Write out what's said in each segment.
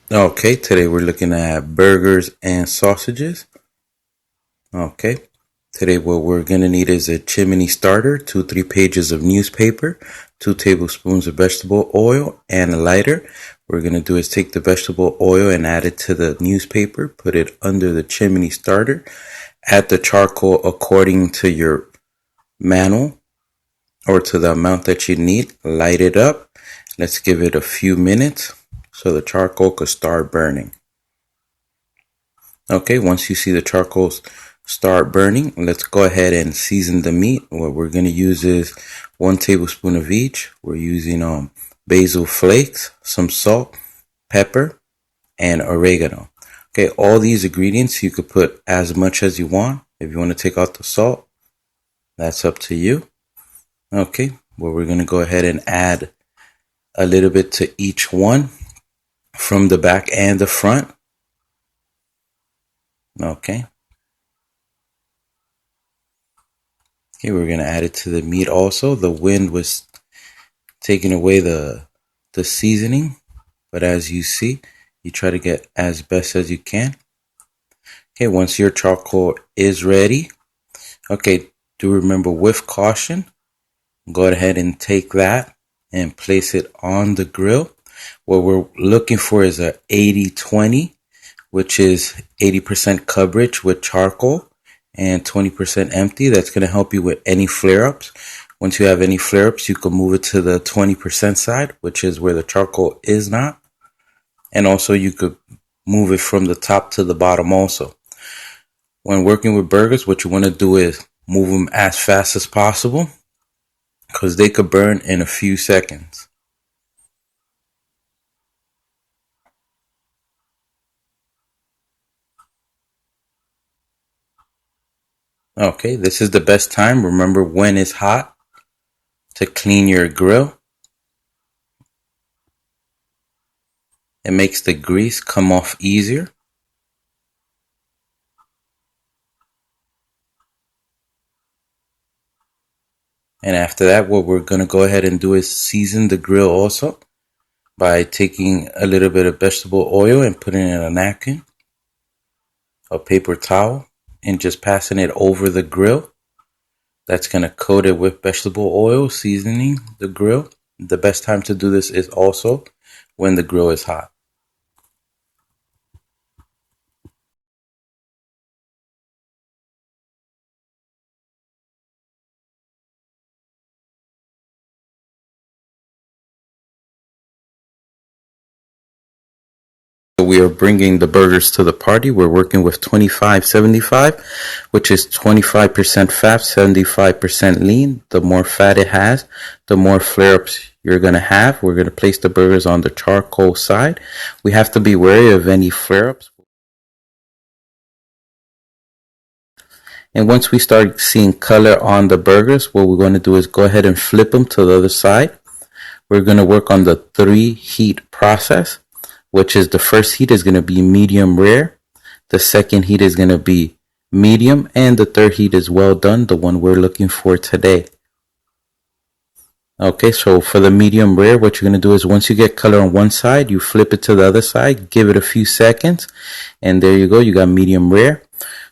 Okay, today we're looking at burgers and sausages. Okay, today what we're gonna need is a chimney starter, 3 pages of newspaper, 2 tablespoons of vegetable oil, and a lighter. What we're gonna do is take the vegetable oil and add it to the newspaper, put it under the chimney starter, add the charcoal according to your manual or to the amount that you need, light it up. Let's give it a few minutes so the charcoal could start burning. Okay, once you see the charcoal start burning, let's go ahead and season the meat. What we're going to use is 1 tablespoon of each. We're using basil flakes, some salt, pepper, and oregano. Okay, all these ingredients you could put as much as you want. If you want to take out the salt, that's up to you. Okay, well, we're going to go ahead and add a little bit to each one from the back and the front. Okay. Okay, we're going to add it to the meat also. The wind was taking away the seasoning, but as you see, you try to get as best as you can. Okay, once your charcoal is ready, okay, do remember with caution, go ahead and take that and place it on the grill. What we're looking for is a 80-20, which is 80% coverage with charcoal and 20% empty. That's going to help you with any flare-ups. Once you have any flare-ups, you can move it to the 20% side, which is where the charcoal is not. And also you could move it from the top to the bottom also. When working with burgers, what you want to do is move them as fast as possible because they could burn in a few seconds. Okay, this is the best time. Remember when it's hot to clean your grill. It makes the grease come off easier. And after that, what we're going to go ahead and do is season the grill also by taking a little bit of vegetable oil and putting it in a napkin, a paper towel, and just passing it over the grill. That's going to coat it with vegetable oil, seasoning the grill. The best time to do this is also when the grill is hot. We are bringing the burgers to the party. We're working with 25-75, which is 25% fat, 75% lean. The more fat it has, the more flare-ups you're going to have. We're going to place the burgers on the charcoal side. We have to be wary of any flare-ups. And once we start seeing color on the burgers, what we're going to do is go ahead and flip them to the other side. We're going to work on the 3 heat process, which is the first heat is going to be medium rare. The second heat is going to be medium. And the third heat is well done, the one we're looking for today. Okay, so for the medium rare, what you're going to do is once you get color on one side, you flip it to the other side, give it a few seconds, and there you go, you got medium rare.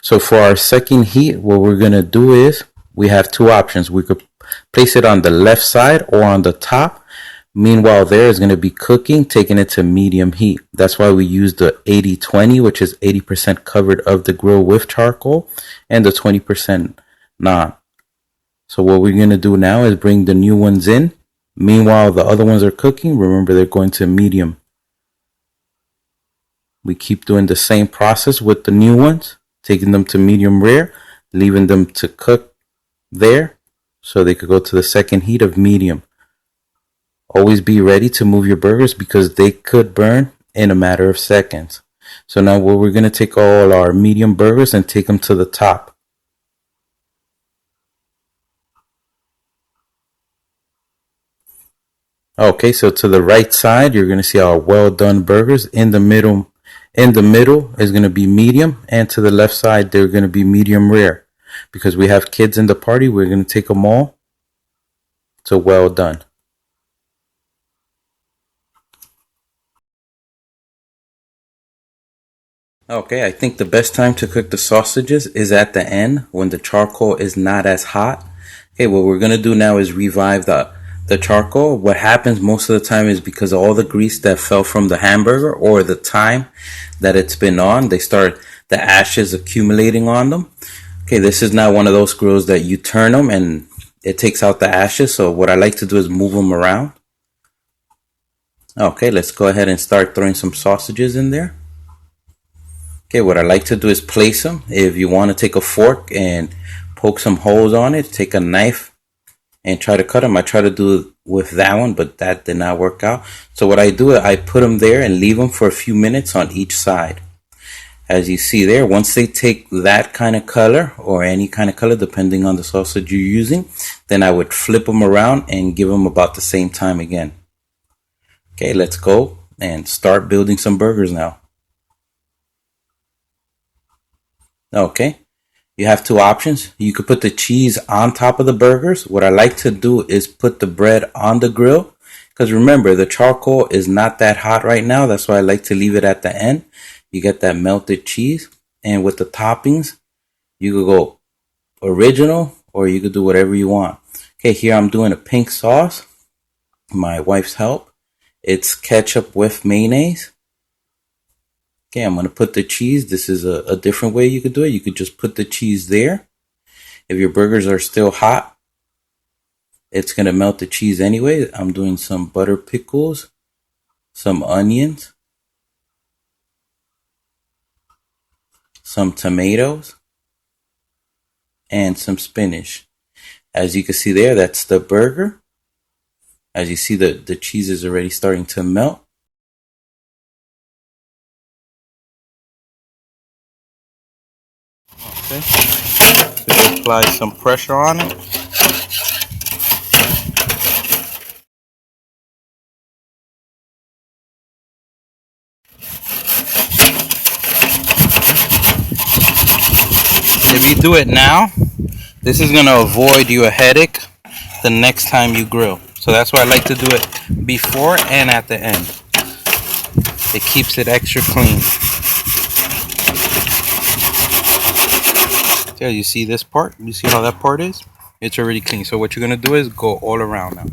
So for our second heat, what we're going to do is we have 2 options. We could place it on the left side or on the top. Meanwhile, there is going to be cooking, taking it to medium heat. That's why we use the 80-20, which is 80% covered of the grill with charcoal and the 20% not. So what we're going to do now is bring the new ones in. Meanwhile, the other ones are cooking. Remember, they're going to medium. We keep doing the same process with the new ones, taking them to medium rare, leaving them to cook there so they could go to the second heat of medium. Always be ready to move your burgers because they could burn in a matter of seconds. So now we're going to take all our medium burgers and take them to the top. Okay, so to the right side, you're going to see our well done burgers. In the middle In the middle is going to be medium, and to the left side they're going to be medium rare. Because we have kids in the party, we're going to take them all to well done. Okay, I think the best time to cook the sausages is at the end when the charcoal is not as hot. Okay, what we're gonna do now is revive the charcoal. What happens most of the time is because of all the grease that fell from the hamburger or the time that it's been on, the ashes accumulating on them. Okay, this is not one of those grills that you turn them and it takes out the ashes. So what I like to do is move them around. Okay, let's go ahead and start throwing some sausages in there. Okay, what I like to do is place them. If you want to take a fork and poke some holes on it, take a knife and try to cut them. I try to do it with that one, but that did not work out. So what I do is I put them there and leave them for a few minutes on each side. As you see there, once they take that kind of color or any kind of color, depending on the sausage you're using, then I would flip them around and give them about the same time again. Okay, let's go and start building some burgers now. Okay, you have two options. You could put the cheese on top of the burgers. What I like to do is put the bread on the grill, because remember, the charcoal is not that hot right now. That's why I like to leave it at the end. You get that melted cheese. And with the toppings, you could go original or you could do whatever you want. Okay, here I'm doing a pink sauce. My wife's help. It's ketchup with mayonnaise. Okay, I'm going to put the cheese. This is a different way you could do it. You could just put the cheese there. If your burgers are still hot, it's going to melt the cheese anyway. I'm doing some butter pickles, some onions, some tomatoes, and some spinach. As you can see there, that's the burger. As you see, the cheese is already starting to melt. Okay, so you apply some pressure on it. If you do it now, this is going to avoid you a headache the next time you grill. So that's why I like to do it before and at the end. It keeps it extra clean. So you see this part? You see how that part is? It's already clean. So what you're going to do is go all around now.